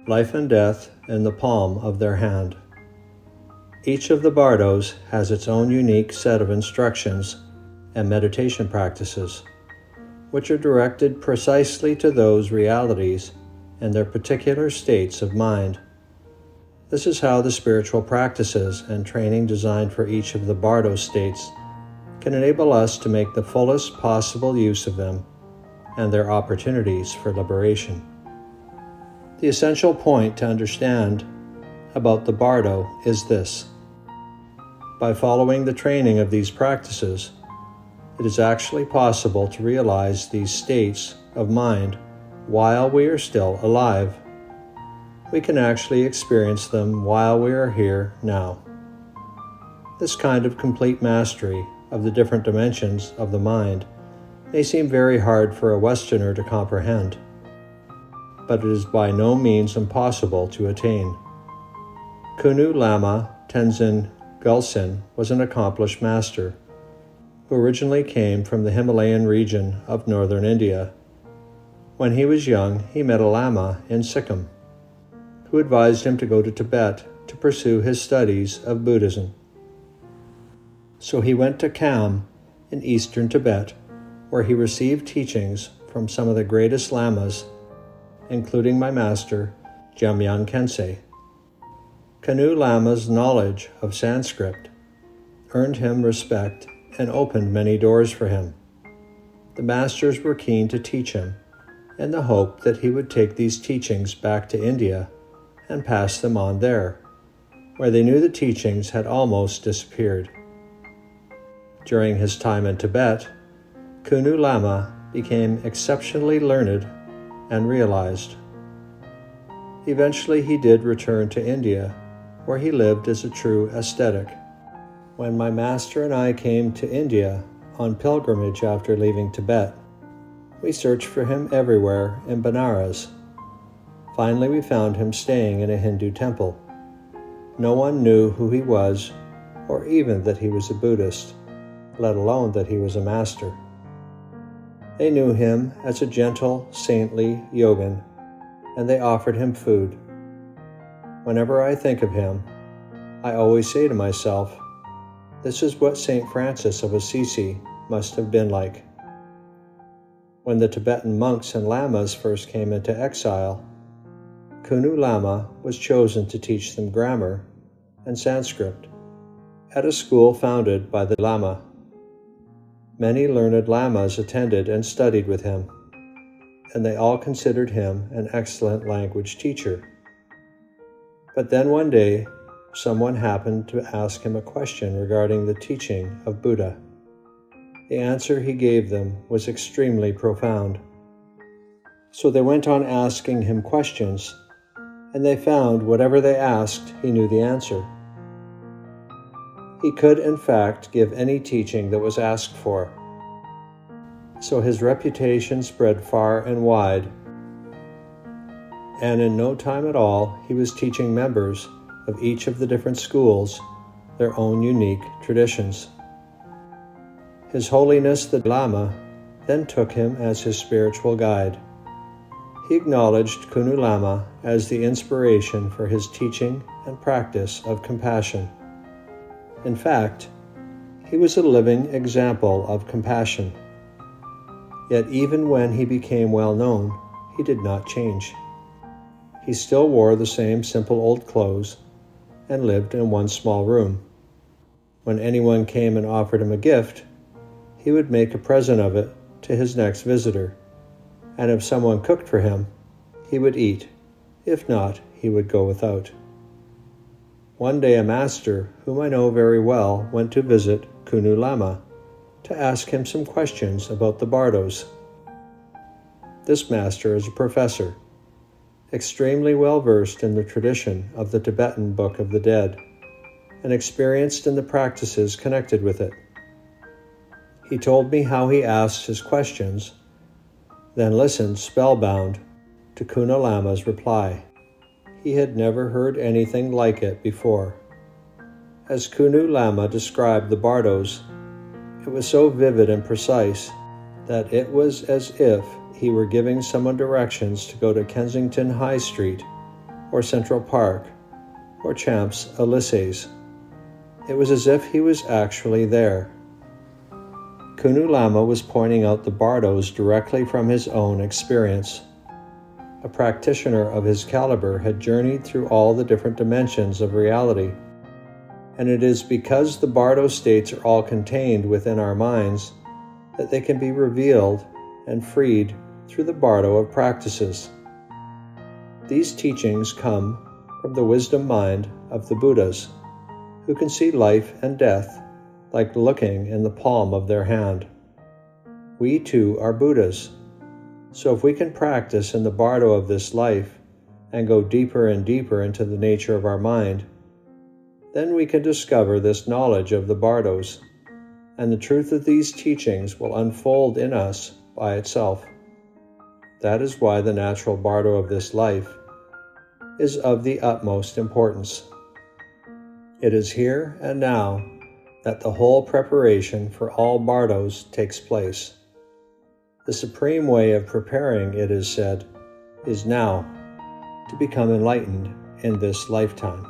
life and death in the palm of their hand. Each of the Bardos has its own unique set of instructions and meditation practices, which are directed precisely to those realities and their particular states of mind. This is how the spiritual practices and training designed for each of the Bardo states can enable us to make the fullest possible use of them and their opportunities for liberation. The essential point to understand about the Bardo is this. By following the training of these practices, it is actually possible to realize these states of mind while we are still alive. We can actually experience them while we are here now. This kind of complete mastery of the different dimensions of the mind may seem very hard for a Westerner to comprehend, but it is by no means impossible to attain. Kunu Lama Tenzin Gyaltsen was an accomplished master who originally came from the Himalayan region of northern India. When he was young, he met a Lama in Sikkim, who advised him to go to Tibet to pursue his studies of Buddhism. So he went to Kham in eastern Tibet, where he received teachings from some of the greatest Lamas, including my master, Jamyang Khyentse. Kanu Lama's knowledge of Sanskrit earned him respect and opened many doors for him. The masters were keen to teach him, in the hope that he would take these teachings back to India and pass them on there, where they knew the teachings had almost disappeared. During his time in Tibet, Kunu Lama became exceptionally learned and realized. Eventually he did return to India, where he lived as a true ascetic. When my master and I came to India on pilgrimage after leaving Tibet, we searched for him everywhere in Benares. Finally, we found him staying in a Hindu temple. No one knew who he was, or even that he was a Buddhist, let alone that he was a master. They knew him as a gentle, saintly yogin, and they offered him food. Whenever I think of him, I always say to myself, this is what St. Francis of Assisi must have been like. When the Tibetan monks and lamas first came into exile, Kunu Lama was chosen to teach them grammar and Sanskrit at a school founded by the Lama. Many learned lamas attended and studied with him, and they all considered him an excellent language teacher. But then one day, someone happened to ask him a question regarding the teaching of Buddha. The answer he gave them was extremely profound. So they went on asking him questions, and they found whatever they asked, he knew the answer. He could, in fact, give any teaching that was asked for. So his reputation spread far and wide, and in no time at all, he was teaching members of each of the different schools their own unique traditions. His Holiness the Lama then took him as his spiritual guide. He acknowledged Kunu Lama as the inspiration for his teaching and practice of compassion. In fact, he was a living example of compassion. Yet even when he became well known, he did not change. He still wore the same simple old clothes and lived in one small room. When anyone came and offered him a gift, he would make a present of it to his next visitor, and if someone cooked for him, he would eat. If not, he would go without. One day a master, whom I know very well, went to visit Kunu Lama to ask him some questions about the Bardos. This master is a professor, extremely well versed in the tradition of the Tibetan Book of the Dead, and experienced in the practices connected with it. He told me how he asked his questions, then listened spellbound to Kunu Lama's reply. He had never heard anything like it before. As Kunu Lama described the Bardos, it was so vivid and precise that it was as if he were giving someone directions to go to Kensington High Street or Central Park, or Champs Elysees. It was as if he was actually there. Kunu Lama was pointing out the Bardos directly from his own experience. A practitioner of his caliber had journeyed through all the different dimensions of reality, and it is because the Bardo states are all contained within our minds that they can be revealed and freed through the Bardo of practices. These teachings come from the wisdom mind of the Buddhas, who can see life and death like looking in the palm of their hand. We too are Buddhas, so if we can practice in the Bardo of this life and go deeper and deeper into the nature of our mind, then we can discover this knowledge of the Bardos, and the truth of these teachings will unfold in us by itself. That is why the natural Bardo of this life is of the utmost importance. It is here and now that the whole preparation for all Bardos takes place. The supreme way of preparing, it is said, is now to become enlightened in this lifetime.